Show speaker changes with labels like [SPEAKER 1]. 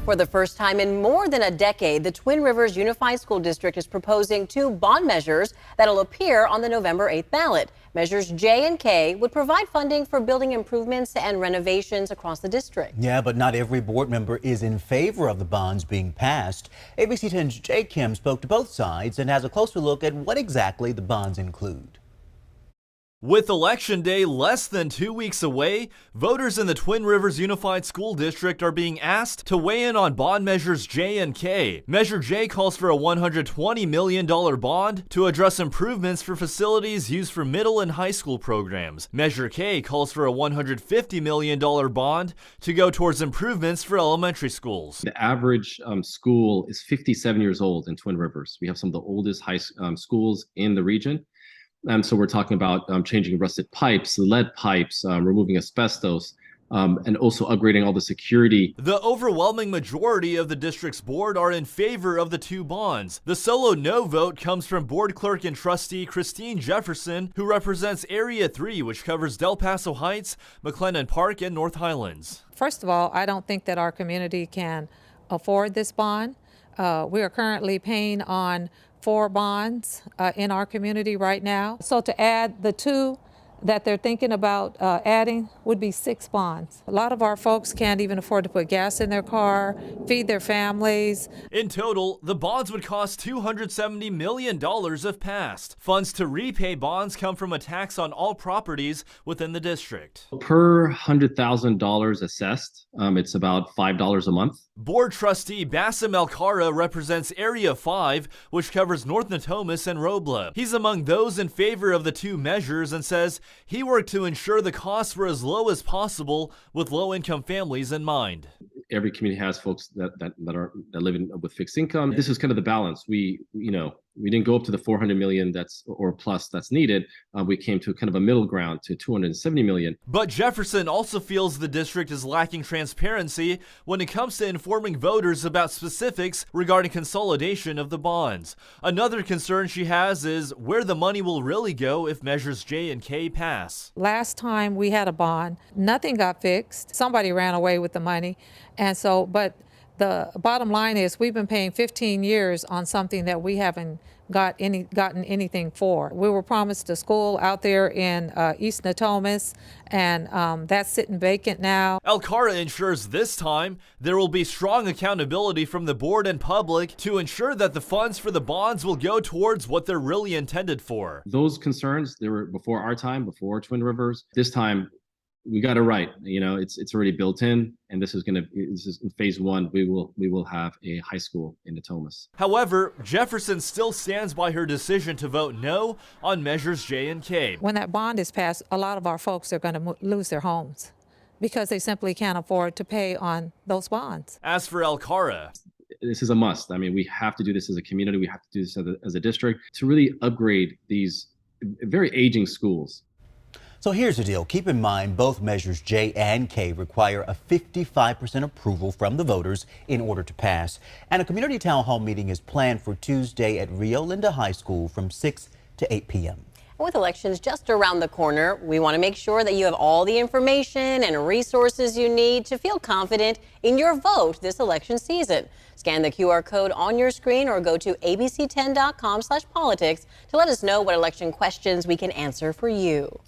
[SPEAKER 1] For the first time in more than a decade, the Twin Rivers Unified School District is proposing two bond measures that'll appear on the November 8th ballot. Measures J and K would provide funding for building improvements and renovations across the district.
[SPEAKER 2] Yeah, but not every board member is in favor of the bonds being passed. ABC 10's Jay Kim spoke to both sides and has a closer look at what exactly the bonds include.
[SPEAKER 3] With Election Day less than 2 weeks away, voters in the Twin Rivers Unified School District are being asked to weigh in on bond measures J and K. Measure J calls for a $120 million bond to address improvements for facilities used for middle and high school programs. Measure K calls for a $150 million bond to go towards improvements for elementary schools.
[SPEAKER 4] The average school is 57 years old in Twin Rivers. We have some of the oldest schools in the region. So we're talking about changing rusted pipes, lead pipes, removing asbestos, and also upgrading all the security.
[SPEAKER 3] The overwhelming majority of the district's board are in favor of the two bonds. The solo no vote comes from board clerk and trustee Christine Jefferson, who represents Area 3, which covers Del Paso Heights, McLennan Park, and North Highlands.
[SPEAKER 5] First of all, I don't think that our community can afford this bond. We are currently paying on 4 bonds in our community right now. So to add the 2 that they're thinking about adding would be 6 bonds. A lot of our folks can't even afford to put gas in their car, feed their families.
[SPEAKER 3] In total, the bonds would cost $270 million if passed. Funds to repay bonds come from a tax on all properties within the district.
[SPEAKER 4] Per $100,000 assessed, it's about $5 a month.
[SPEAKER 3] Board trustee Bassem Alcara represents Area 5, which covers North Natomas and Robla. He's among those in favor of the two measures and says he worked to ensure the costs were as low as possible with low-income families in mind.
[SPEAKER 4] Every community has folks that live with fixed income. This is kind of the balance. We didn't go up to the 400 million or plus that's needed. We came to kind of a middle ground to 270 million.
[SPEAKER 3] But Jefferson also feels the district is lacking transparency when it comes to informing voters about specifics regarding consolidation of the bonds. Another concern she has is where the money will really go if measures J and K pass.
[SPEAKER 5] Last time we had a bond, nothing got fixed. Somebody ran away with the money. And so, but the bottom line is we've been paying 15 years on something that we haven't gotten anything for. We were promised a school out there in East Natomas, and that's sitting vacant now.
[SPEAKER 3] Alcara ensures this time there will be strong accountability from the board and public to ensure that the funds for the bonds will go towards what they're really intended for.
[SPEAKER 4] Those concerns, they were before our time, before Twin Rivers. This time, we got it right. It's already built in, and this is in phase 1. We will have a high school in Natomas.
[SPEAKER 3] However, Jefferson still stands by her decision to vote no on measures J and K.
[SPEAKER 5] When that bond is passed, a lot of our folks are going to lose their homes because they simply can't afford to pay on those bonds.
[SPEAKER 3] As for Alcara,
[SPEAKER 4] this is a must. I mean, we have to do this as a community. We have to do this as a district to really upgrade these very aging schools.
[SPEAKER 2] So here's the deal. Keep in mind both measures J and K require a 55% approval from the voters in order to pass. And a community town hall meeting is planned for Tuesday at Rio Linda High School from 6 to 8 p.m.
[SPEAKER 1] With elections just around the corner, we want to make sure that you have all the information and resources you need to feel confident in your vote this election season. Scan the QR code on your screen or go to abc10.com/politics to let us know what election questions we can answer for you.